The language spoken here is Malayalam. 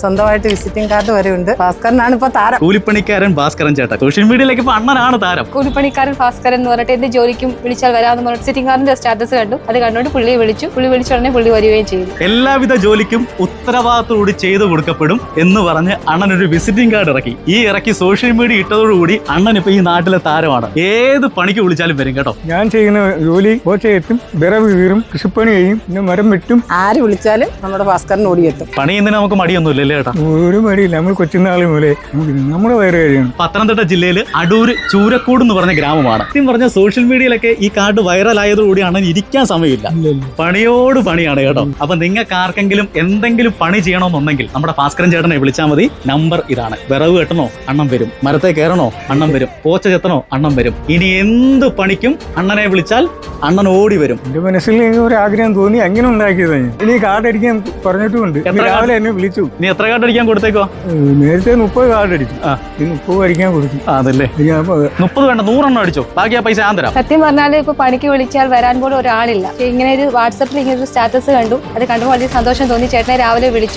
സ്വന്തമായിട്ട് വിസിറ്റിംഗ് കാർഡ് വരെ ഉണ്ട്. ഭാസ്കരനാണ് ഇപ്പൊ താരം. കൂലിപ്പണിക്കാരൻ ഭാസ്കരൻ ചേട്ടൻ സോഷ്യൽ മീഡിയയിലേക്ക് ഇപ്പൊ അണ്ണനാണ് താരം. കൂലിപ്പണിക്കാരൻ ഭാസ്കരൻ എന്ന് പറഞ്ഞിട്ട് എന്ത് ജോലിക്കും വിളിച്ചാൽ വരാമെന്ന് പറഞ്ഞിട്ട് വിസിറ്റിംഗ് കാർഡിന്റെ സ്റ്റാറ്റസ് കണ്ടു. അത് കണ്ടുകൊണ്ട് പുള്ളിയെ വിളിച്ചു ഉടനെ പുള്ളി വരികയും ചെയ്തു. എല്ലാവിധ ജോലിക്കും ഉത്തരവാദിത്തോടുകൂടി ചെയ്തു കൊടുക്കപ്പെടും എന്ന് പറഞ്ഞ് അണ്ണൻ ഒരു വിസിറ്റിംഗ് കാർഡ് ഇറക്കി. ഇറക്കി സോഷ്യൽ മീഡിയ ഇട്ടതോടുകൂടി അണ്ണൻ ഇപ്പൊ ഈ നാട്ടിലെ താരമാണ്. ഏത് പണിക്ക് വിളിച്ചാലും വരും കേട്ടോ. ഞാൻ ചെയ്യുന്ന ജോലി ഓച്ചയെത്തും, വിറവ് കീറും, കൃഷിപ്പണി ചെയ്യും, പിന്നെ മരം വെട്ടും. ആര് വിളിച്ചാലും നമ്മുടെ ഭാസ്കരൻ ഓടിയെത്തും. പണി എന്തിനാ നമുക്ക് മടിയൊന്നുമില്ല ചേട്ടാ. ഒരു മടിയില്ല. നമ്മൾ കൊച്ചുനാളെ മുതലേ നമ്മുടെ വയറ് കഴിയണം. പത്തനംതിട്ട ജില്ലയിൽ അടൂര് ചൂരക്കോട് എന്ന് പറഞ്ഞ ഗ്രാമമാണ്. സത്യം പറഞ്ഞ സോഷ്യൽ മീഡിയയിലൊക്കെ ഈ കാർഡ് വൈറലായതോടുകൂടി അണ്ണൻ ഇരിക്കാൻ സമയമില്ല. പണിയോട് പണിയാണ് കേട്ടോ. അപ്പൊ നിങ്ങൾക്ക് ആർക്കെങ്കിലും എന്തെങ്കിലും പണി ചെയ്യണമെന്നുണ്ടെങ്കിൽ നമ്മുടെ ഭാസ്കരൻ ചേട്ടനെ വിളിച്ചാൽ മതി. നമ്പർ ഇതാണ്. വിറവ് കെട്ടണോ അണ്ണൻ വരും, മരത്തെ കയറണോ അണ്ണൻ വരും, പോച്ച ചെത്തണോ അണ്ണൻ വരും. ഇനി എന്ത് പണിക്കും അണ്ണനെ വിളിച്ചാൽ അണ്ണൻ ഓടി വരും. എന്റെ മനസ്സിൽ ഒരു ആഗ്രഹം തോന്നി, അങ്ങനെ ഉണ്ടാക്കിയതാണ്. ഇനി കാർഡ് അടിക്കാൻ പറഞ്ഞിട്ടുമുണ്ട്. രാവിലെ എന്നെ വിളിച്ചു. നീ എത്ര കാർഡ് അടിക്കാൻ കൊടുത്തേക്കോ? നേരത്തെ 30 കാർഡ് അടിച്ചു. 30 അടിക്കാൻ കൊടുത്തു. അതല്ലേ, 30 വേണ്ട, 100 അടിച്ചോ. ബാക്കി ആ പൈസ ഞാൻ തരാം. സത്യം പറഞ്ഞാൽ ഇപ്പൊ പണിക്ക് വിളിച്ചാൽ വരാൻ പോലും ഒരാളില്ല. ഇങ്ങനെ ഒരു വാട്സപ്പിൽ ഇങ്ങനെ ഒരു സ്റ്റാറ്റസ് കണ്ടു. അത് കണ്ടുമ്പോൾ വലിയ സന്തോഷം തോന്നി. ചേട്ടനെ രാവിലെ വിളിച്ചു.